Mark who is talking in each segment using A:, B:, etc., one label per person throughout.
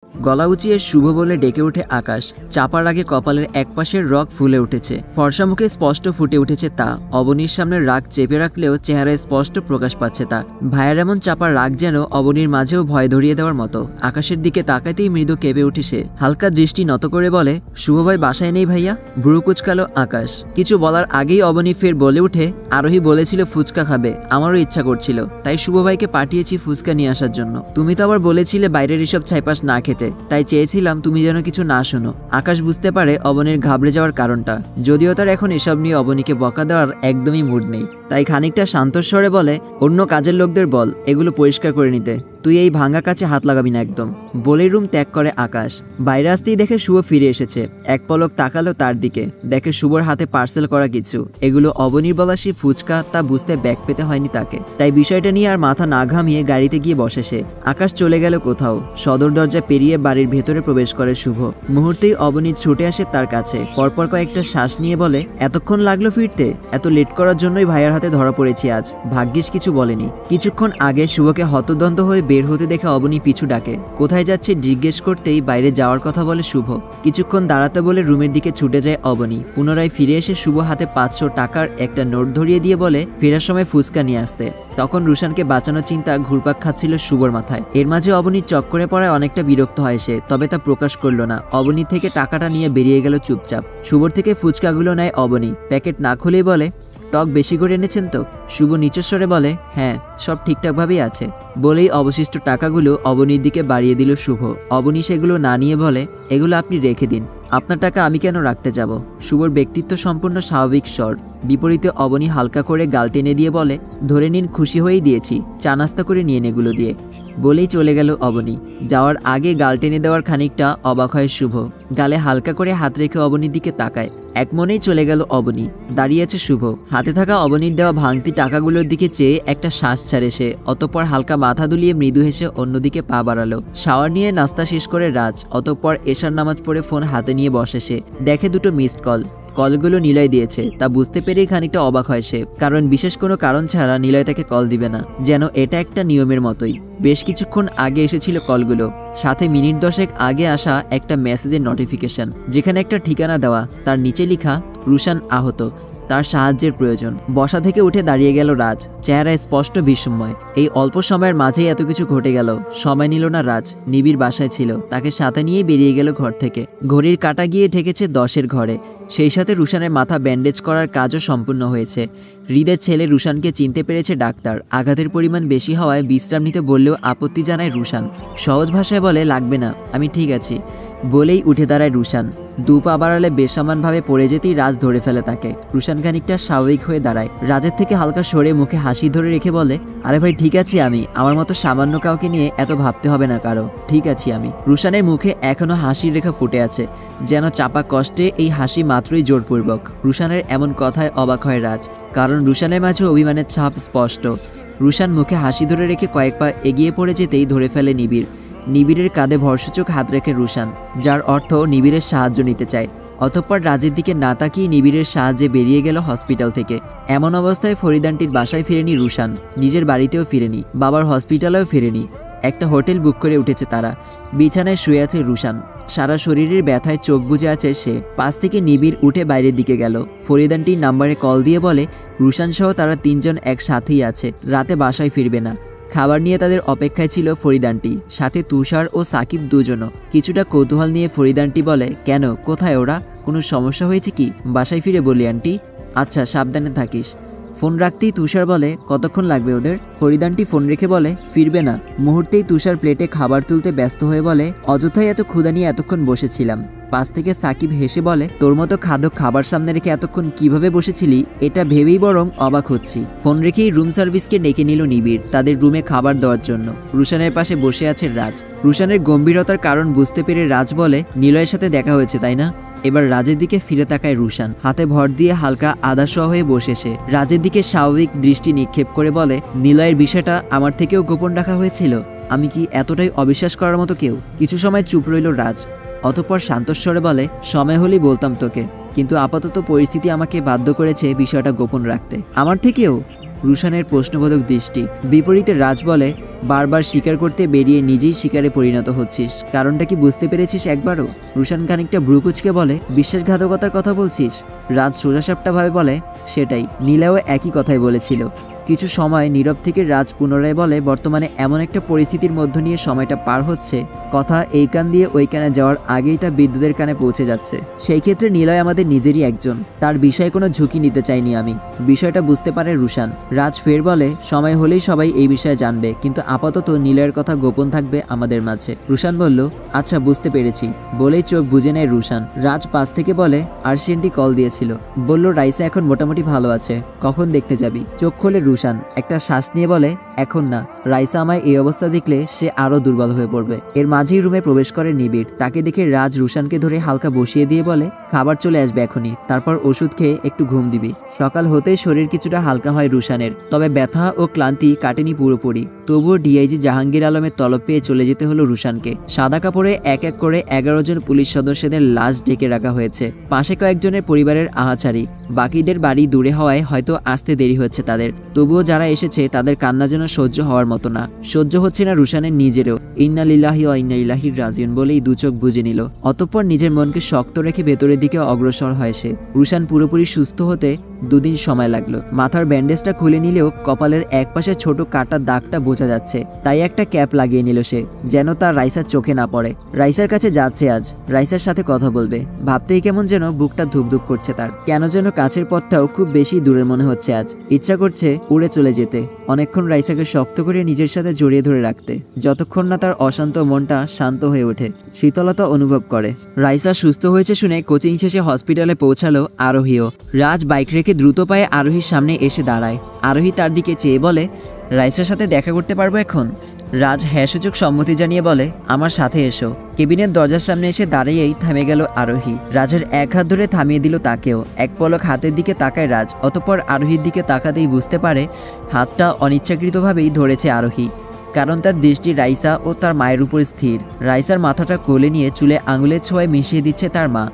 A: গলা উঁচিয়ে শুভ বলে ডেকে ওঠে আকাশ। চাপার আগে কপালের একপাশের রগ ফুলে উঠেছে, ফর্সা মুখে স্পষ্ট ফুটে উঠেছে তা। অবনীর সামনে রাগ চেপে রাখলেও চেহারায় স্পষ্ট প্রকাশ পাচ্ছে তা। ভাইয়ের এমন চাপার রাগ যেন অবনীর মাঝেও ভয় ধরিয়ে দেওয়ার মতো। আকাশের দিকে তাকাতেই মৃদু কেঁপে উঠে সে, হালকা দৃষ্টি নত করে বলে, শুভ ভাই বাসায় নেই ভাইয়া? ভ্রু কুচকালো আকাশ। কিছু বলার আগেই অবনী ফের বলে উঠে, আরোহী বলেছিল ফুচকা খাবে, আমারও ইচ্ছা করছিল, তাই শুভ ভাইকে পাঠিয়েছি ফুচকা নিয়ে আসার জন্য। তুমি তো আবার বলেছিলে বাইরের এসব ছাইপাস না খেতে, তাই চেয়েছিলাম তুমি যেন কিছু না শোনো। আকাশ বুঝতে পারে অবনীর ঘাবড়ে যাওয়ার কারণটা, যদিও তার এখন এসব নিয়ে অবনীকে বকা দেওয়ার একদমই মুড নেই। তাই খানিকটা শান্তস্বরে বলে, অন্য কাজের লোকদের বল এগুলো পরিষ্কার করে নিতে, তুই এই ভাঙা কাছে হাত লাগাবি না একদম। বলেই রুম ত্যাগ করে আকাশ। বাইরে আসতেই দেখে শুভ ফিরে এসেছে। এক পলক তাকালো তার দিকে, দেখে শুভর হাতে পার্সেল করা কিছু। এগুলো অবনীর বলা সেই ফুচকা, তা বুঝতে ব্যাগ পেতে হয়নি তাকে। তাই বিষয়টা নিয়ে আর মাথা না ঘামিয়ে গাড়িতে গিয়ে বসে সে। আকাশ চলে গেল কোথাও। সদর দরজা পেরিয়ে বাড়ির ভেতরে প্রবেশ করে শুভ। মুহূর্তেই অবনী ছুটে আসে তার কাছে, পরপর কয়েকটা শ্বাস নিয়ে বলে, এতক্ষণ লাগলো ফিরতে? এত লেট করার জন্যই ভাইয়ার হাতে ধরা পড়েছি আজ। ভাগ্যিস কিছু বলেনি। কিছুক্ষণ আগে শুভকে হতদন্ত হয়ে বের হতে দেখে অবনী পিছু ডাকে। কোথায় যাচ্ছে জিজ্ঞেস করতেই বাইরে যাওয়ার কথা বলে শুভ। কিছুক্ষণ দাঁড়াতে বলে রুমের দিকে ছুটে যায় অবনী। পুনরায় ফিরে এসে শুভ হাতে 500 টাকার একটা নোট ধরিয়ে দিয়ে বলে, ফেরার সময় ফুচকা নিয়ে আসতে। তখন রুশানকে বাঁচানোর চিন্তা ঘুরপাক খাচ্ছিল শুভর মাথায়। এর মাঝে অবনীর চক্করে পড়ায় অনেকটা বিরক্ত হয় সে, তবে তা প্রকাশ করলো না। অবনী থেকে টাকাটা নিয়ে বেরিয়ে গেল চুপচাপ। শুভর থেকে ফুচকাগুলো নেয় অবনী। প্যাকেট না খুলেই বলে, টক বেশি করে এনেছেন তো? শুভ নিচস্বরে বলে, হ্যাঁ সব ঠিকঠাকভাবেই আছে। বলেই অবশিষ্ট টাকাগুলো অবনীর দিকে বাড়িয়ে দিল শুভ। অবনী সেগুলো না নিয়ে বলে, এগুলো আপনি রেখে দিন, আপনার টাকা আমি কেন রাখতে যাব? শুভর ব্যক্তিত্ব সম্পূর্ণ স্বাভাবিক স্বর। বিপরীতে অবনী হালকা করে গাল টেনে দিয়ে বলে, ধরে নিন, খুশি হয়েই দিয়েছি, চা নাস্তা করে নিয়ে এগুলো দিয়ে। বলেই চলে গেল অবনী। যাওয়ার আগে গাল টেনে দেওয়ার খানিকটা অবাক হয় শুভ। গালে হালকা করে হাত রেখে অবনীর দিকে তাকায়। এক মনেই চলে গেল অবনী। দাঁড়িয়ে আছে শুভ। হাতে থাকা অবনীর দেওয়া ভাঙতি টাকাগুলোর দিকে চেয়ে একটা শ্বাস ছাড়ে সে। অতঃপর হালকা মাথা দুলিয়ে মৃদু হেসে অন্যদিকে পা বাড়ালো। শাওয়ার নিয়ে নাস্তা শেষ করে রাজ। অতঃপর এশার নামাজ পড়ে ফোন হাতে নিয়ে বসে সে। দেখে দুটো মিসড কল। কলগুলো নিলয় দিয়েছে, তা বুঝতে পেরেই খানিকটা অবাক হয় সে, কারণ বিশেষ কোনো কারণ ছাড়া নিলয় তাকে কল দিবে না, যেন এটা একটা নিয়মের মতোই। বেশ কিছুক্ষণ আগে এসেছিল কলগুলো, সাথে মিনিট 10 আগে আসা একটা মেসেজের নোটিফিকেশন, যেখানে একটা ঠিকানা দেওয়া, তার নিচে লেখা, রুশান আহত, তার সাহায্যের প্রয়োজন। বসা থেকে উঠে দাঁড়িয়ে গেল রাজ, চেহারায় স্পষ্ট বিস্ময়। এই অল্প সময়ের মাঝেই এত কিছু ঘটে গেল। সময় নিল না রাজ, নিবিড় বাসায় ছিল, তাকে সাথে নিয়ে বেরিয়ে গেল ঘর থেকে। ঘড়ির কাঁটা গিয়ে ঠেকেছে 10-এর ঘরে। সেই সাথে রুশানের মাথা ব্যান্ডেজ করার কাজও সম্পূর্ণ হয়েছে। হৃদের ছেলে রুশানকে চিনতে পেরেছে ডাক্তার। আঘাতের পরিমাণ বেশি হওয়ায় বিশ্রাম নিতে বললেও আপত্তি জানায় রুশান। সহজ ভাষায় বলে, লাগবে না, আমি ঠিক আছি। বলেই উঠে দাঁড়ায় রুশান। 2 পা বাড়ালে বেসামানভাবে পড়ে যেতেই রাজ ধরে ফেলে তাকে। রুশান খানিকটা স্বাভাবিক হয়ে দাঁড়ায়। রাজের থেকে হালকা সরে মুখে হাসি ধরে রেখে বলে, আরে ভাই ঠিক আছি আমি, আমার মতো সামান্য কাউকে নিয়ে এত ভাবতে হবে না কারো, ঠিক আছি আমি। রুশানের মুখে এখনো হাসির রেখা ফুটে আছে, যেন চাপা কষ্টে এই হাসি মাত্রই জোরপূর্বক। রুশানের এমন কথায় অবাক হয় রাজ, কারণ রুশানের মাঝে অভিমানের ছাপ স্পষ্ট। রুশান মুখে হাসি ধরে রেখে কয়েক পা এগিয়ে পড়ে যেতেই ধরে ফেলে নিবিড়। নিবিড়ের কাঁধে ভরসূচক হাত রেখে রুশান, যার অর্থ নিবিড়ের সাহায্য নিতে চায়। অতঃপর রাজের দিকে না তাকিয়ে নিবিড়ের সাহায্যে বেরিয়ে গেল হসপিটাল থেকে। এমন অবস্থায় ফরিদানটির বাসায় ফিরেনি রুশান, নিজের বাড়িতেও ফিরেনি, বাবার হসপিটালেও ফিরেনি। একটা হোটেল বুক করে উঠেছে তারা। বিছানায় শুয়ে আছে রুশান, সারা শরীরের ব্যথায় চোখ বুজে আছে সে। পাশ থেকে নিবিড় উঠে বাইরের দিকে গেল। ফরিদানটির নাম্বারে কল দিয়ে বলে, রুশান সহ তারা 3 জন একসাথেই আছে, রাতে বাসায় ফিরবে না। খাবার নিয়ে তাদের অপেক্ষায় ছিল ফরিদানটি, সাথে তুষার ও সাকিব দুজনও। কিছুটা কৌতূহল নিয়ে ফরিদানটি বলে, কেন, কোথায় ওরা, কোনো সমস্যা হয়েছে কি? বাসায় ফিরে বলি আন্টি। আচ্ছা, সাবধানে থাকিস। ফোন রাখতেই তুষার বলে, কতক্ষণ লাগবে ওদের? ফরিদানটি ফোন রেখে বলে, ফিরবে না। মুহূর্তেই তুষার প্লেটে খাবার তুলতে ব্যস্ত হয়ে বলে, অযথাই এত ক্ষুধা নিয়ে এতক্ষণ বসেছিলাম। পাশ থেকে সাকিব হেসে বলে, তোর মতো খাবার সামনে রেখে এতক্ষণ কিভাবে বসেছিলি, এটা ভেবেই বরং অবাক হচ্ছি। ফোন রেখেই রুম সার্ভিসকে ডেকে নিল নিবিড় তাদের রুমে খাবার দেওয়ার জন্য। রুশানের পাশে বসে আছে রাজ। রুশানের গম্ভীরতার কারণ বুঝতে পেরে রাজ বলে, নিলয়ের সাথে দেখা হয়েছে তাই না? এবার রাজের দিকে ফিরে তাকায় রুশান, হাতে ভর দিয়ে হালকা আদাসহ হয়ে বসে সে। রাজের দিকে স্বাভাবিক দৃষ্টি নিক্ষেপ করে বলে, নিলয়ের বিষয়টা আমার থেকেও গোপন রাখা হয়েছিল? আমি কি এতটাই অবিশ্বাস করার মতো কেউ? কিছু সময় চুপ রইল রাজ, অতঃপর শান্তস্বরে বলে, সময় হলেই বলতাম তোকে, কিন্তু আপাতত পরিস্থিতি আমাকে বাধ্য করেছে বিষয়টা গোপন রাখতে। আমার থেকেও? রুশানের প্রশ্নবোধক দৃষ্টি। বিপরীতে রাজ বলে, বারবার স্বীকার করতে বেরিয়ে নিজেই শিকারে পরিণত হচ্ছিস। কারণটা কি বুঝতে পেরেছিস একবারও? রুশান খানিকটা ভ্রুকুচকে বলে, বিশ্বাসঘাতকতার কথা বলছিস? রাজ সোজাসাপটা ভাবে বলে, সেটাই। নীলাও একই কথাই বলেছিল। কিছু সময় নীরব থেকে রাজ পুনরায় বলে, বর্তমানে এমন একটা পরিস্থিতির মধ্য নিয়ে সময়টা পার হচ্ছে, কথা এই কান দিয়ে ওই কানে যাওয়ার আগেই তা বিদ্যুতের কানে পৌঁছে যাচ্ছে। সেই ক্ষেত্রে নিলয় আমাদের নিজেরই একজন, তার বিষয়ে কোনো ঝুঁকি নিতে চাইনি আমি। বিষয়টা বুঝতে পারে রুশান। রাজ ফের বলে, সময় হলেই সবাই এই বিষয়ে জানবে, কিন্তু আপাতত নিলয়ের কথা গোপন থাকবে আমাদের মাঝে। রুশান বলল, আচ্ছা বুঝতে পেরেছি, বলেই চোখ বুজে নেয় রুশান। রাজ পাশ থেকে বলে, আরশিয়ানটি কল দিয়েছিল, বলল রাইসা এখন মোটামুটি ভালো আছে, কখন দেখতে যাবি? চোখ খোলে রুশান, একটা শ্বাস নিয়ে বলে, এখন না, রাইসা আমায় এই অবস্থা দেখলে সে আরো দুর্বল হয়ে পড়বে। এর মাঝেই রুমে প্রবেশ করে নিবিড়। তাকে দেখে রাজ রুশানকে ধরে হালকা বসিয়ে দিয়ে বলে, খাবার চলে আসবে এখনই, তারপর ওষুধ খেয়ে একটু ঘুম দিবি। সকাল হতেই শরীর কিছুটা হালকা হয় রুশানের, তবে ব্যথা ও ক্লান্তি কাটেনি পুরোপুরি। তবুও ডিআইজি জাহাঙ্গীর আলমের তলব পেয়ে চলে যেতে হলো রুশানকে। সাদা কাপড়ে এক এক করে 11 জন পুলিশ সদস্যদের লাশ ডেকে রাখা হয়েছে। পাশে কয়েকজনের পরিবারের আহাচারি, বাকিদের বাড়ি দূরে হওয়ায় হয়তো আসতে দেরি হচ্ছে তাদের। তবুও যারা এসেছে তাদের কান্না যেন সহ্য হওয়ার মতো না। সহ্য হচ্ছে না রুশানের নিজেরও। ইন্না লিল্লাহি ওয়া ইন্না ইলাইহি রাজিউন বলেই দুচোখ বুজে নিল। অতঃপর নিজের মনকে শক্ত রেখে ভেতরের দিকে অগ্রসর হয় সে। রুশান পুরোপুরি সুস্থ হতে 2 দিন সময় লাগলো। মাথার ব্যান্ডেজটা খুলে নিলেও কপালের একপাশে ছোট কাটা দাগটা বোঝা যাচ্ছে, তাই একটা ক্যাপ লাগিয়ে নিল সে, যেন তার রাইসার চোখে না পড়ে। রাইসার কাছে যাচ্ছে আজ, রাইসার সাথে কথা বলবে। ভাবতেই কেমন যেন বুকটা ধুকধুক করছে তার। কেন যেন কাছের পথটাও খুব বেশি দূরের মনে হচ্ছে আজ। ইচ্ছা করছে উড়ে চলে যেতে, অনেকক্ষণ রাইসাকে শক্ত করে নিজের সাথে জড়িয়ে ধরে রাখতে, যতক্ষণ না তার অশান্ত মনটা শান্ত হয়ে ওঠে, শীতলতা অনুভব করে। রাইসা সুস্থ হয়েছে শুনে কোচিং শেষে হসপিটালে পৌঁছালো আরোহীও। রাজ বাইক রেখে দ্রুত পায়ে আরোহীর সামনে এসে দাঁড়ায়। আরোহী তার দিকে চেয়ে বলে, রাইসার সাথে দেখা করতে পারবো এখন? রাজ হ্যাঁ-সূচক সম্মতি জানিয়ে বলে, আমার সাথে এসো। কেবিনের দরজার সামনে এসে দাঁড়িয়েই থেমে গেল আরোহী। রাজের এক হাত ধরে থামিয়ে দিল তাকেও। এক পলক হাতের দিকে তাকায় রাজ, অতঃপর আরোহীর দিকে তাকাতেই বুঝতে পারে হাতটা অনিচ্ছাকৃতভাবেই ধরেছে আরোহী, কারণ তার দৃষ্টি রাইসা ও তার মায়ের উপর স্থির। রাইসার মাথাটা কোলে নিয়ে চুলে আঙুলের ছোঁয়ায় মিশিয়ে দিচ্ছে তার মা,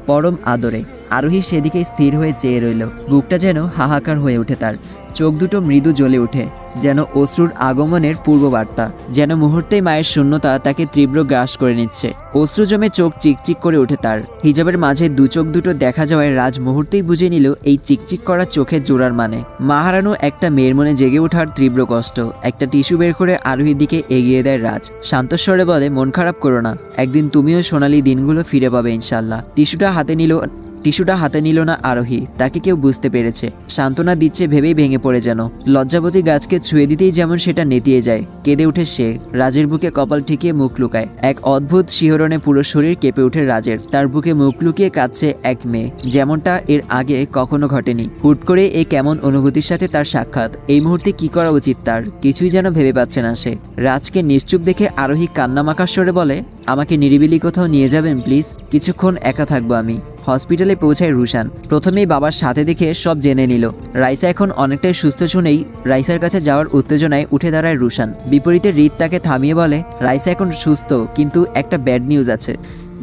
A: পরম আদরে। আরোহী সেদিকে স্থির হয়ে চেয়ে রইল। বুকটা যেন হাহাকার হয়ে ওঠে তার, চোখ দুটো মৃদু জ্বলে ওঠে, যেন অশ্রুর আগমনের পূর্ববার্তা। যেন মুহূর্তেই মায়ের শূন্যতা তাকে তীব্র গ্রাস করে নিচ্ছে। অশ্রু জমে চোখ চিকচিক করে ওঠে তার। হিজাবের মাঝে দু চোখ দুটো দেখা যাওয়ায় রাজ মুহূর্তেই বুঝে নিল এই চিকচিক করা চোখের জোড়ার মানে। মা হারানো একটা মেয়ের মনে জেগে ওঠার তীব্র কষ্ট। একটা টিস্যু বের করে আরোহীর দিকে এগিয়ে দেয় রাজ। শান্তস্বরে বলে, মন খারাপ করো না, একদিন তুমিও সোনালী দিনগুলো ফিরে পাবে ইনশাল্লাহ। টিস্যুটা হাতে নিল না আরোহী, তাকে কেউ বুঝতে পেরেছে, সান্ত্বনা দিচ্ছে ভেবেই ভেঙে পড়ে যেন। লজ্জাবতী গাছকে ছুঁয়ে দিতেই যেমন সেটা নেতিয়ে যায়। কেঁদে উঠে সে, রাজের বুকে কপাল ঠেকিয়ে মুখ লুকায়। এক অদ্ভুত শিহরণে পুরো শরীর কেঁপে ওঠে রাজের। তার বুকে মুখ লুকিয়ে কাঁদছে এক মেয়ে, যেমনটা এর আগে কখনো ঘটেনি। হুট করে এই কেমন অনুভূতির সাথে তার সাক্ষাৎ। এই মুহূর্তে কি করা উচিত তার, কিছুই যেন ভেবে পাচ্ছে না সে। রাজকে নিশ্চুপ দেখে আরোহী কান্নামাখার স্বরে বলে, আমাকে নিরিবিলি কোথাও নিয়ে যাবেন প্লিজ, কিছুক্ষণ একা থাকবো আমি। হসপিটালে পৌঁছায় রুশান। প্রথমেই বাবার সাথে দেখে সব জেনে নিল। রাইসা এখন অনেকটাই সুস্থ শুনেই রাইসার কাছে যাওয়ার উত্তেজনায় উঠে দাঁড়ায় রুশান। বিপরীতে রিত তাকে থামিয়ে বলে, রাইসা এখন সুস্থ, কিন্তু একটা ব্যাড নিউজ আছে,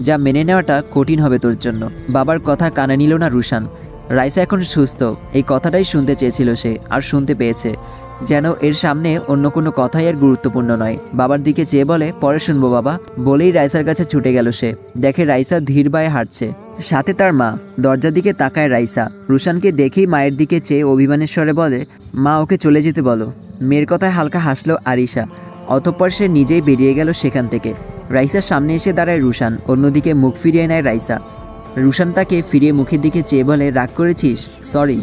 A: যা মেনে নেওয়াটা কঠিন হবে তোর জন্য। বাবার কথা কানে নিল না রুশান। রাইসা এখন সুস্থ, এই কথাটাই শুনতে চেয়েছিল সে, আর শুনতে পেয়েছে। যেন এর সামনে অন্য কোনো কথাই আর গুরুত্বপূর্ণ নয়। বাবার দিকে চেয়ে বলে, পরে শুনবো বাবা, বলেই রাইসার কাছে ছুটে গেল সে। দেখে রাইসা ধীর পায়ে হাঁটছে, সাথে তার মা। দরজার দিকে তাকায় রাইসা। রুশানকে দেখেই মায়ের দিকে চেয়ে অভিমানের স্বরে বলে, মা ওকে চলে যেতে বলো। মেয়ের কথায় হালকা হাসলো আরিশা। অতঃপর সে নিজেই বেরিয়ে গেল সেখান থেকে। রাইসার সামনে এসে দাঁড়ায় রুশান, অন্যদিকে মুখ ফিরিয়ে নেয় রাইসা। রুশান তাকে ফিরিয়ে মুখের দিকে চেয়ে বলে, রাগ করেছিস? সরি।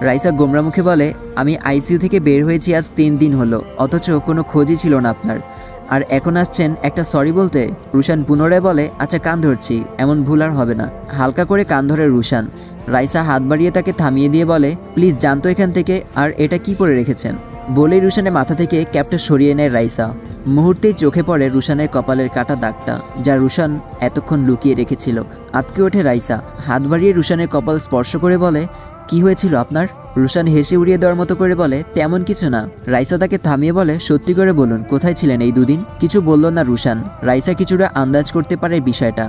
A: রাইসা গোমরা মুখে বলে, আমি আইসিইউ থেকে বের হয়েছি আজ 3 দিন হলো, অথচ কোনো খোঁজই ছিল না আপনার, আর এখন আসছেন একটা সরি বলতে? রুশান পুনরায় বলে, আচ্ছা কান ধরছি, এমন ভুল আর হবে না। হালকা করে কান ধরে রুশান। রাইসা হাত বাড়িয়ে তাকে থামিয়ে দিয়ে বলে, প্লিজ জানতো এখান থেকে, আর এটা কি পরে রেখেছেন? বলেই রুশানের মাথা থেকে ক্যাপটা সরিয়ে নেয় রাইসা। মুহূর্তেই চোখে পড়ে রুশানের কপালের কাটা দাগটা, যা রুশান এতক্ষণ লুকিয়ে রেখেছিল। আটকে ওঠে রাইসা, হাত বাড়িয়ে রুশানের কপাল স্পর্শ করে বলে, কি হয়েছিল আপনার? রুশান হেসে উড়িয়ে দেওয়ার মতো করে বলে, তেমন কিছু না। রাইসা তাকে থামিয়ে বলে, সত্যি করে বলুন, কোথায় ছিলেন এই 2 দিন? কিছু বলল না রুশান। রাইসা কিছুটা আন্দাজ করতে পারে বিষয়টা।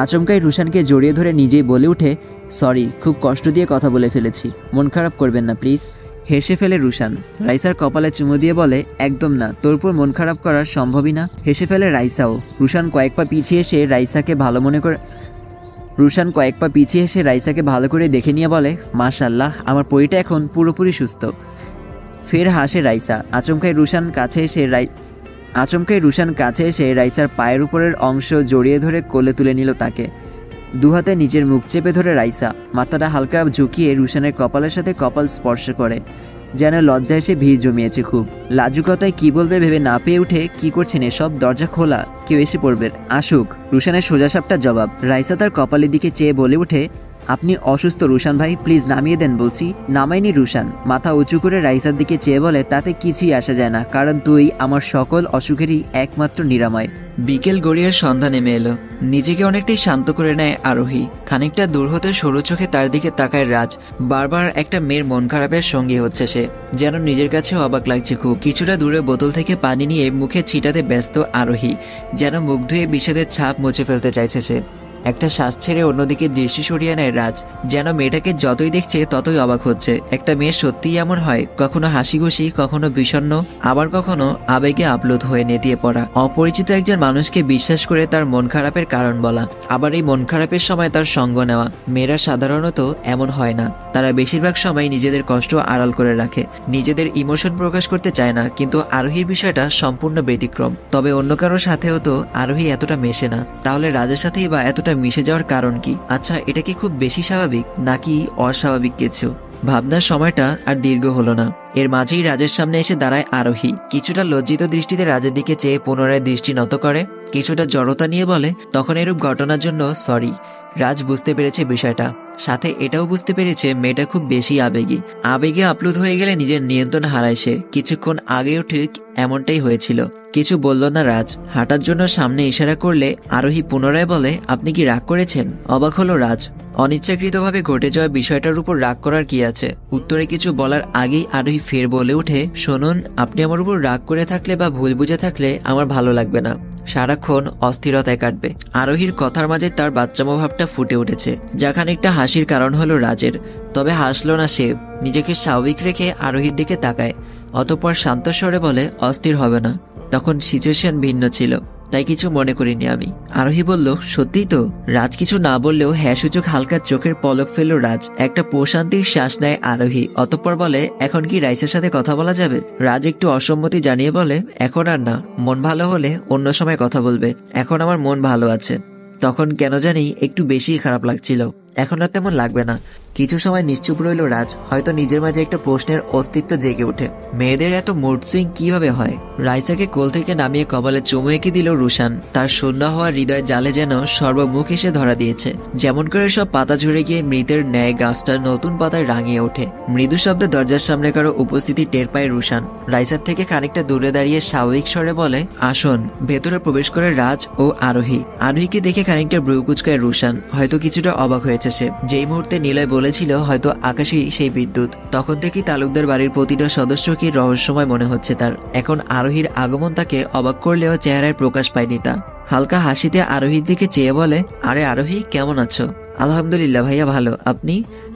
A: আচমকাই রুশানকে জড়িয়ে ধরে নিজেই বলে উঠে, সরি, খুব কষ্ট দিয়ে কথা বলে ফেলেছি, মন খারাপ করবেন না প্লিজ। হেসে ফেলে রুশান। রাইসার কপালে চুমু দিয়ে বলে, একদম না, তোর উপর মন খারাপ করা সম্ভবই না। হেসে ফেলে রাইসাও। রুশান কয়েক পা পিছিয়ে এসে রাইসাকে ভালো করে দেখে নিয়ে বলে, মাশাআল্লাহ, আমার পরিটা এখন পুরোপুরি সুস্থ। ফের হাসে রাইসা। আচমকাই রুশান কাছে এসে রাইসার পায়ের উপরের অংশ জড়িয়ে ধরে কোলে তুলে নিল তাকে। দুহাতে নিজের মুখ চেপে ধরে রাইসা মাথাটা হালকা ঝুঁকিয়ে রুশানের কপালের সাথে কপাল স্পর্শ করে, যেন লজ্জায় সে ভিড় জমিয়েছে খুব। লাজুকতায় কি বলবে ভেবে না পেয়ে উঠে, কি করছেন এসব, দরজা খোলা, কেউ এসে পড়বে, আসুক। রুশানের সোজাসাপটা জবাব। রাইসা তার কপালের দিকে চেয়ে বলে উঠে, আপনি অসুস্থ রুশান ভাই, প্লিজ নামিয়ে দেন বলছি। নামায়নি রুশান। মাথা উঁচু করে রাইসার দিকে চেয়ে বলে, তাতে কিছুই আসা যায় না, কারণ তুই আমার সকল অসুখেরই একমাত্র নিরাময়। বিকেল গড়িয়ে সন্ধ্যা নেমে এলো। নিজেকে অনেকটাই শান্ত করে নেয় আরোহী। খানিকটা দূর হতে সরু চোখে তার দিকে তাকায় রাজ। বারবার একটা মেয়ের মন খারাপের সঙ্গী হচ্ছে সে, যেন নিজের কাছেও অবাক লাগছে খুব। কিছুটা দূরে বোতল থেকে পানি নিয়ে মুখে ছিটাতে ব্যস্ত আরোহী, যেন মুখ ধুয়ে বিষাদের ছাপ মুছে ফেলতে চাইছে সে। একটা শ্বাস ছেড়ে অন্যদিকে দৃষ্টি সরিয়ে নেয় রাজ, যেন মেয়েটাকে যতই দেখছে ততই অবাক হচ্ছে। একটা মেয়ে সত্যিই এমন হয়, কখনো হাসি খুশি, কখনো বিষণ্ণ, আবার কখনো আবেগে আপ্লুত হয়ে নেতিয়ে পড়া। অপরিচিত একজন মানুষকে বিশ্বাস করে তার মন খারাপের কারণ বলা, আবার এই মন খারাপের সময় তার সঙ্গ নেওয়া। মেয়েরা সাধারণত এমন হয় না। তারা বেশিরভাগ সময় নিজেদের কষ্ট আড়াল করে রাখে, নিজেদের ইমোশন প্রকাশ করতে চায় না। কিন্তু আরোহীর বিষয়টা সম্পূর্ণ ব্যতিক্রম। তবে অন্য কারোর সাথেও তো আরোহী এতটা মেশে না, তাহলে রাজের সাথেই বা এতটা মিশে যাওয়ার কারণ কি? আচ্ছা, এটা কি খুব বেশি স্বাভাবিক নাকি অস্বাভাবিক কিছু? ভাবনার সময়টা আর দীর্ঘ হলো না। এর মাঝেই রাজের সামনে এসে দাঁড়ায় আরোহী। কিছুটা লজ্জিত দৃষ্টিতে রাজের দিকে চেয়ে পুনরায় দৃষ্টি নত করে, কিছুটা জড়তা নিয়ে বলে, তখন এরূপ ঘটনার জন্য সরি। রাজ বুঝতে পেরেছে বিষয়টা, সাথে এটাও বুঝতে পেরেছে মেয়েটা খুব বেশি আবেগে আপ্লুত হয়ে গেলে নিজের নিয়ন্ত্রণ হারায় সে। কিছুক্ষণ আগেও ঠিক এমনটাই হয়েছিল। কিছু বলল না রাজ। হাঁটার জন্য সামনে ইশারা করলে আরোহী পুনরায় বলে, আপনি কি রাগ করেছেন? অবাক হলো রাজ। অনিচ্ছাকৃতভাবে ঘটে যাওয়া বিষয়টার উপর রাগ করার কি আছে? উত্তরে কিছু বলার আগেই আরোহী ফের বলে উঠে, শুনুন, আপনি আমার উপর রাগ করে থাকলে বা ভুল বুঝে থাকলে আমার ভালো লাগবে না, সারাক্ষণ অস্থিরতায় কাটবে। আরোহীর কথার মাঝে তার বাচ্চামো ভাবটা ফুটে উঠেছে, যা খানিকটা হাসির কারণ হলো রাজের। তবে হাসলো না সে, নিজেকে স্বাভাবিক রেখে আরোহীর দিকে তাকায়। অতঃপর শান্ত স্বরে বলে, অস্থির হবে না, তখন সিচুয়েশন ভিন্ন ছিল, তাই কিছু মনে করিনি আমি। আরোহী বলল, সত্যিই তো? রাজ কিছু না বললেও হ্যাঁ সূচক হালকা চোখের পলক ফেলল রাজ। একটা প্রশান্তির শ্বাস নেয় আরোহী। অতঃপর বলে, এখন কি রাইসের সাথে কথা বলা যাবে? রাজ একটু অসম্মতি জানিয়ে বলে, এখন আর না, মন ভালো হলে অন্য সময় কথা বলবে, এখন আমার মন ভালো আছে। তখন কেন জানি একটু বেশি খারাপ লাগছিল, এখন আর তেমন লাগবে না। কিছু সময় নিশ্চুপ রইল রাজ, হয়তো নিজের মাঝে একটা প্রশ্নের অস্তিত্ব জেগে ওঠে, মেয়েদের এত মুড সুইং কিভাবে হয়? রাইসাকে কোল থেকে নামিয়ে কপালে চুমু এঁকে দিল রুশান। তার শূন্য হওয়া হৃদয় জালে যেন সর্বমুখ এসে ধরা দিয়েছে। যেমন করে সব পাতা ঝরে গিয়ে মৃতের ন্যায় গাছটা নতুন পাতায় রাঙিয়ে ওঠে। মৃদু শব্দে দরজার সামনে কারো উপস্থিতি টের পায় রুশান। রাইসার থেকে খানিকটা দূরে দাঁড়িয়ে স্বাভাবিক স্বরে বলে, আসুন। ভেতরে প্রবেশ করে রাজ ও আরোহী। আরোহীকে দেখে খানিকটা ব্রু কুচকায় রুশান। হয়তো কিছুটা অবাক হয়েছে সে। যেই মুহূর্তে নিলয় বলেছিল হয়তো আকাশেই সেই বিদ্যুৎ, তখন থেকেই তালুকদার বাড়ির প্রতিটা সদস্যকে রহস্যময় মনে হচ্ছে তার। এখন আরোহীর আগমন তাকে অবাক করলেও চেহারায় প্রকাশ পায়নি তা। হালকা হাসিতে আরোহীর দিকে চেয়ে বলে, আরে আরোহী, কেমন আছো? আলহামদুলিল্লাহ ভাইয়া, ভালো। আপনি?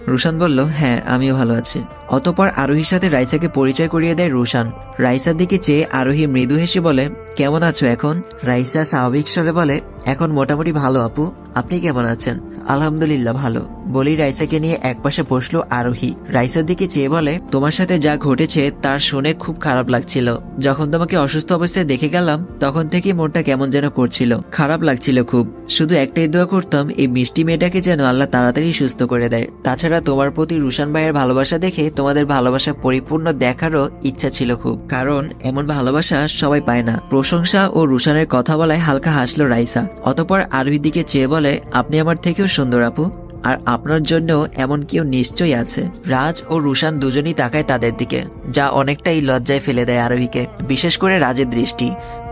A: রুশান বলল, হ্যাঁ আমিও ভালো আছি। অতঃপর আরোহীর সাথে রাইসাকে পরিচয় করিয়ে দেয় রুশান। রাইসার দিকে চেয়ে আরোহী মৃদু হেসে বলে, কেমন আছো এখন? রাইসা স্বাভাবিক স্বরে বলে, এখন মোটামুটি ভালো আপু, আপনি কেমন আছেন? আলহামদুলিল্লাহ ভালো। বলি রাইসাকে নিয়ে একপাশে বসলো আরোহী। রাইসার দিকে চেয়ে বলে, তোমার সাথে যা ঘটেছে তার শুনে খুব খারাপ লাগছিল। যখন তোমাকে অসুস্থ অবস্থায় দেখে গেলাম তখন থেকে মনটা কেমন যেন করছিল, খারাপ লাগছিল খুব। শুধু একটাই দোয়া করতাম, এই মিষ্টি মেয়েটাকে যেন আল্লাহ তাড়াতাড়ি সুস্থ করে দেয়। তাছাড়া তোমার প্রতি রুশান ভাইয়ের ভালোবাসা দেখে তোমাদের ভালোবাসা পরিপূর্ণ দেখারও ইচ্ছা ছিল খুব, কারণ এমন ভালোবাসা সবাই পায় না। প্রশংসা ও রুশানের কথা বলায় হালকা হাসলো রাইসা। অতঃপর আরোহীর দিকে চেয়ে বলে, আপনি আমার থেকেও সুন্দর আপু, আর আপনার জন্য এমন কেউ নিশ্চয়ই আছে। রাজ ও রুশান দুজনই তাকায় তাদের দিকে, যা অনেকটাই লজ্জায় ফেলে দেয় আরোহীকে, বিশেষ করে রাজের দৃষ্টি।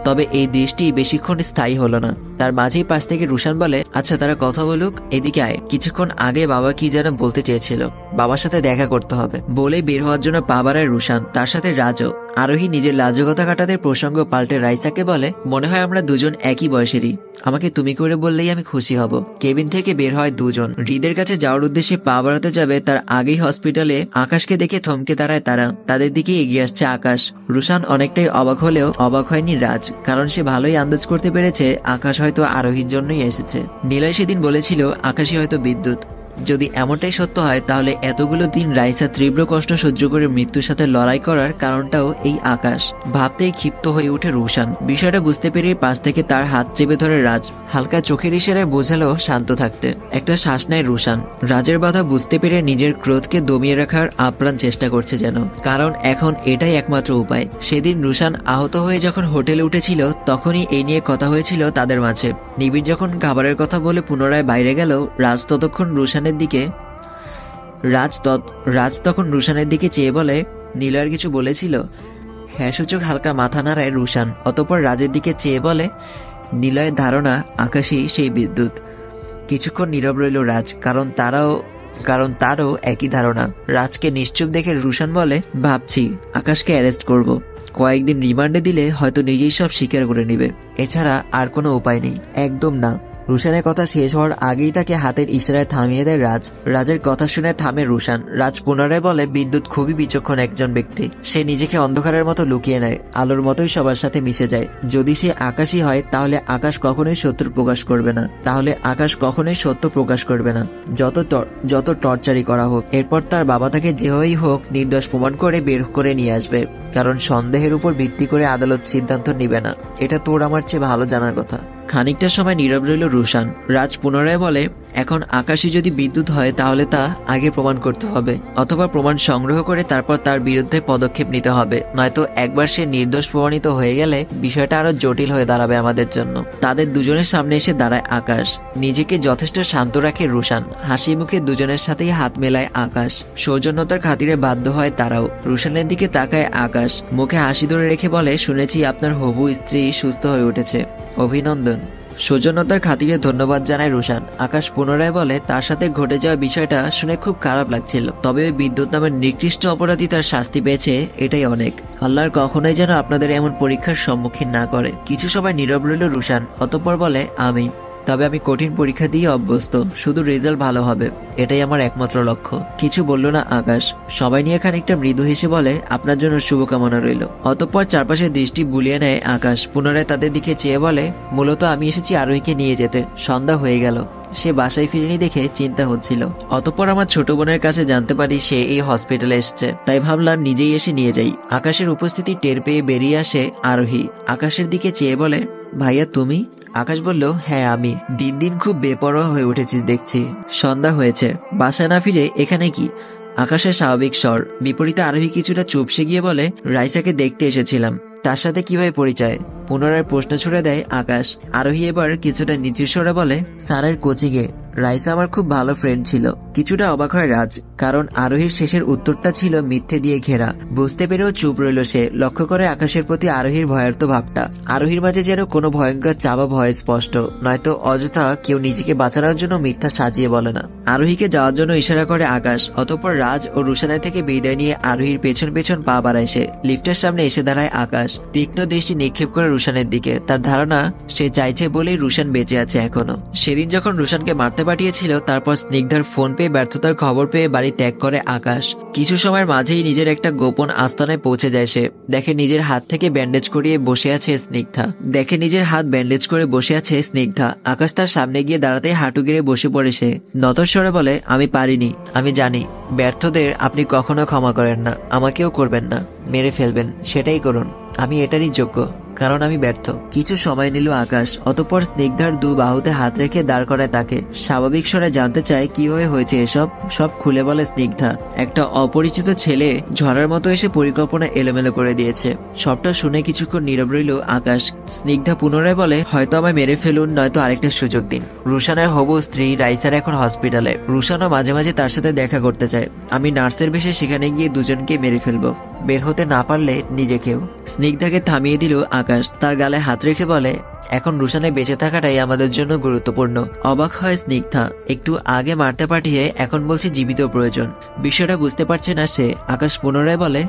A: তবে এই দৃষ্টি বেশিক্ষণ স্থায়ী হলো না। তার মাঝেই পাশ থেকে রুশান বলে, আচ্ছা তারা কথা বলুক, এদিকে আয়। কিছুক্ষণ আগে বাবা কি যেন বলতে চেয়েছিল, বাবার সাথে দেখা করতে হবে বলে বের হওয়ার জন্য পা বাড়ায় রুশান, তার সাথে রাজও। আরোহী নিজের লাজুকতা কাটাতে প্রসঙ্গ পাল্টে রাইসাকে বলে, মনে হয় আমরা দুজন একই বয়সেরই, আমাকে তুমি করে বললেই আমি খুশি হব। কেবিন থেকে বের হয় দুজন। হৃদের কাছে যাওয়ার উদ্দেশ্যে পা বাড়াতে যাবে তার আগেই হসপিটালে আকাশকে দেখে থমকে দাঁড়ায় তারা। তাদের দিকে এগিয়ে আসছে আকাশ। রুশান অনেকটাই অবাক হলেও অবাক হয়নি রাজ, কারণ সে ভালোই আন্দাজ করতে পেরেছে আকাশ হয়তো আরোহীর জন্যই এসেছে। নিলয় সেদিন বলেছিল আকাশই হয়তো বিদ্যুৎ। যদি এমনটাই সত্য হয় তাহলে এতগুলো দিন রাইসা তীব্র কষ্ট সহ্য করে মৃত্যুর সাথে লড়াই করার কারণটাও এই আকাশ। ভাবতেই ক্ষিপ্ত হয়ে ওঠে রুশান। বিষয়টা বুঝতে পেরে পাশ থেকে তার হাত চেপে ধরে রাজ। হালকা চোখের ইশারায় বোঝালো শান্ত থাকতে। একটা শ্বাস নেয় রুশান। রাজের বাধা বুঝতে পেরে নিজের ক্রোধকে দমিয়ে রাখার আপ্রাণ চেষ্টা করছে যেন, কারণ এখন এটাই একমাত্র উপায়। সেদিন রুশান আহত হয়ে যখন হোটেলে উঠেছিল তখনই এই নিয়ে কথা হয়েছিল তাদের মাঝে। নিবিড় যখন খাবারের কথা বলে পুনরায় বাইরে গেল, রাজ তখন রুশানের দিকে চেয়ে বলে, নিলয়ের কিছু বলেছিল? হ্যাঁ সূচক হালকা মাথা নাড়ায় রুশান। অতঃপর রাজের দিকে চেয়ে বলে, নিলয়ের ধারণা আকাশই সেই বিদ্যুৎ। কিছুক্ষণ নীরব রইল রাজ, কারণ তারও একই ধারণা। রাজকে নিশ্চুপ দেখে রুশান বলে, ভাবছি আকাশকে অ্যারেস্ট করব। কয়েকদিন রিমান্ডে দিলে হয়তো নিজেই সব স্বীকার করে নিবে, এছাড়া আর কোনো উপায় নেই। একদম না। রুশানের কথা শেষ হওয়ার আগেই তাকে হাতের ইশারায় থামিয়ে দেয় রাজ। রাজের কথা শুনে থামে রুশান। রাজ পুনরায় বলে, বিদ্যুৎ খুবই বিচক্ষণ একজন ব্যক্তি। সে নিজেকে অন্ধকারের মতো লুকিয়ে নেয়, আলোর মতোই সবার সাথে মিশে যায়। যদি সে আকাশই হয় তাহলে আকাশ কখনোই সত্য প্রকাশ করবে না। যত টর্চারই করা হোক, এরপর তার বাবা তাকে যেভাবেই হোক নির্দোষ প্রমাণ করে বের করে নিয়ে আসবে, কারণ সন্দেহের উপর ভিত্তি করে আদালত সিদ্ধান্ত নিবে না। এটা তোর আমার চেয়ে ভালো জানার কথা। খানিকটা সময় নীরব রইল রুশান। রাজ পুনরায় বলে, এখন আকাশই যদি বিদ্যুৎ হয় তাহলে তা আগে প্রমাণ করতে হবে, অথবা প্রমাণ সংগ্রহ করে তারপর তার বিরুদ্ধে পদক্ষেপ নিতে হবে। নয়তো একবার সে নির্দোষ প্রমাণিত হয়ে গেলে বিষয়টা আরো জটিল হয়ে দাঁড়াবে আমাদের জন্য। তাদের দুজনের সামনে এসে দাঁড়ায় আকাশ। নিজেকে যথেষ্ট শান্ত রাখে রুশান। হাসি মুখে দুজনের সাথেই হাত মেলায় আকাশ। সৌজন্যতার খাতিরে বাধ্য হয় তারাও। রুশানের দিকে তাকায় আকাশ, মুখে হাসি ধরে রেখে বলে, শুনেছি আপনার হবু স্ত্রী সুস্থ হয়ে উঠেছে, অভিনন্দন। সৌজন্যতার খাতিরে ধন্যবাদ জানায় রুশান। আকাশ পুনরায় বলে, তার সাথে ঘটে যাওয়া বিষয়টা শুনে খুব খারাপ লাগছিল, তবে ওই বিদ্যুৎ নামের নিকৃষ্ট অপরাধী তার শাস্তি পেয়েছে, এটাই অনেক। আল্লাহর কখনোই যেন আপনাদের এমন পরীক্ষার সম্মুখীন না করে। কিছু সময় নীরব রইল রুশান, অতঃপর বলে, তবে আমি কঠিন পরীক্ষা দিয়ে অভ্যস্ত, শুধু রেজাল্ট ভালো হবে, এটাই আমার একমাত্র লক্ষ্য। কিছু বলল না আকাশ। সবাই নিয়ে খানিকটা মৃদু হেসে বলে, আপনার জন্য শুভকামনা রইল। অতঃপর চারপাশে দৃষ্টি বুলিয়ে নেয় আকাশ। পুনরায় তাদের দিকে চেয়ে বলে, মূলত আমি এসেছি আরোহীকে নিয়ে যেতে। সন্ধ্যা হয়ে গেল, সে বাসায় ফিরেনি দেখে চিন্তা হচ্ছিল। অতঃপর আমার ছোট বোনের কাছে জানতে পারি সে এই হসপিটালে এসেছে, তাই ভাবলাম নিজেই এসে নিয়ে যাই। আকাশের উপস্থিতি টের পেয়ে বেরিয়ে আসে আরোহী। আকাশের দিকে চেয়ে বলে, ভাইয়া তুমি? আকাশ বলল, হ্যাঁ আমি। দিন দিন খুব বেপরোয়া হয়ে উঠেছিস দেখছি। সন্ধ্যা হয়েছে, বাসায় না ফিরে এখানে কি? আকাশের স্বাভাবিক স্বর। বিপরীতে আরোহী কিছুটা চুপসে গিয়ে বলে, রাইসাকে দেখতে এসেছিলাম। তার সাথে কিভাবে পরিচয়? পুনরায় প্রশ্ন ছুড়ে দেয় আকাশ। আরোহী এবার কিছুটা নিচু স্বরে বলে, স্যারের কোচিংয়ে রাইসা আমার খুব ভালো ফ্রেন্ড ছিল। কিছুটা অবাক হয় রাজ, কারণ আরোহীর শেষের উত্তরটা ছিল মিথ্যে দিয়ে ঘেরা। বুঝতে পেরেও চুপ রইল সে। লক্ষ্য করে আকাশের প্রতি আরোহীর ভয়ার্ত ভাবটা। আরোহীর মাঝে যেন কোনো ভয়ঙ্কর চাপা ভয় স্পষ্ট, নয়তো অযথা কেউ নিজেকে বাঁচানোর জন্য মিথ্যা সাজিয়ে বলে না। আরোহীকে যাওয়ার জন্য ইশারা করে আকাশ। অতঃপর রাজ ও রুশানের থেকে বিদায় নিয়ে আরোহীর পেছন পেছন পা বাড়ায় সে। লিফটের সামনে এসে দাঁড়ায় আকাশ। তীক্ষ্ণ দৃষ্টি নিক্ষেপ করে রুশানের দিকে। তার ধারণা সে চাইছে বলেই রুশান বেঁচে আছে এখনো। সেদিন যখন রুশানকে মারতে পাঠিয়েছিল, তারপর স্নিগ্ধার ফোন পেয়ে ব্যর্থতার খবর পেয়ে বাড়ি ত্যাগ করে আকাশ। কিছু সময়ের মাঝেই নিজের একটা গোপন আস্তানায় পৌঁছে যায় সে। দেখে নিজের হাত থেকে ব্যান্ডেজ করিয়ে বসে আছে স্নিগ্ধা। আকাশ তার সামনে গিয়ে দাঁড়াতে হাঁটু গেড়ে বসে পড়ে সে। নতস্বরে বলে, আমি পারিনি, আমি জানি। ব্যর্থদের আপনি কখনো ক্ষমা করেন না, আমাকেও করবেন না। মেরে ফেলবেন, সেটাই করুন। আমি এটারই যোগ্য, কারণ আমি ব্যর্থ। কিছু সময় নিল আকাশ। অতঃপর স্নিগ্ধার দু বাহুতে হাত রেখে দাঁড় করায় তাকে। স্বাভাবিক স্বরে জানতে চায় কিভাবে হয়েছে এসব। সব খুলে বলে স্নিগ্ধা। একটা অপরিচিত ছেলে ঝড়ের মতো এসে পরিকল্পনা এলোমেলো করে দিয়েছে। সবটা শুনে কিছুক্ষণ নীরব রইল আকাশ। স্নিগ্ধা পুনরায় বলে, হয়তো আমায় মেরে ফেলুন, নয়তো আরেকটা সুযোগ দিন। রুশানের হবু স্ত্রী রাইসার এখন হসপিটালে। রুশানও মাঝে মাঝে তার সাথে দেখা করতে চায়। আমি নার্সের বেশে সেখানে গিয়ে দুজনকে মেরে ফেলবো, বের হতে না পারলে নিজেকেও। স্নিগ্ধাকে থামিয়ে দিল আকাশ, তার গালে হাত রেখে বলে, এখন রুশানে বেঁচে থাকাটাই আমাদের জন্য গুরুত্বপূর্ণ। অবাক হয় স্নিগ্ধা, একটু আগে মারতে পাঠিয়ে এখন বলছে জীবিত প্রয়োজন। বিষয়টা বুঝতে পারছে না সে। আকাশ পুনরায় বলে,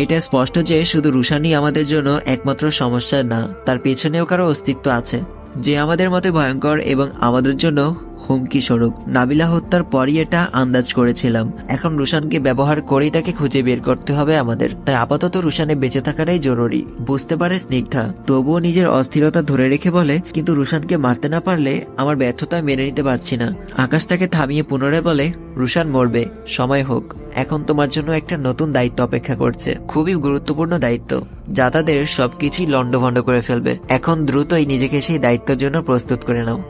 A: এটা স্পষ্ট যে শুধু রুশানই আমাদের জন্য একমাত্র সমস্যা না, তার পেছনেও কারো অস্তিত্ব আছে যে আমাদের মতে ভয়ঙ্কর এবং আমাদের জন্য হুমকি স্বরূপ। নাবিলা হত্যার পরই এটা আন্দাজ করেছিলাম। এখন রুশানকে ব্যবহার করেই তাকে খুঁজে বের করতে হবে আমাদের। তাই আপাতত রুশানে বেঁচে থাকাটাই জরুরি। বুঝতে পারে স্নিগ্ধা, তবুও নিজের অস্থিরতা ধরে রেখে বলে, কিন্তু রুশানকে মারতে না পারলে আমার ব্যর্থতা মেনে নিতে পারছি না। আকাশ তাকে থামিয়ে পুনরায় বলে, রুশান মরবে, সময় হোক। এখন তোমার জন্য একটা নতুন দায়িত্ব অপেক্ষা করছে, খুবই গুরুত্বপূর্ণ দায়িত্ব, যা তাদের সবকিছুই লন্ডভন্ড করে ফেলবে। এখন দ্রুতই নিজেকে সেই দায়িত্বের জন্য প্রস্তুত করে নাও।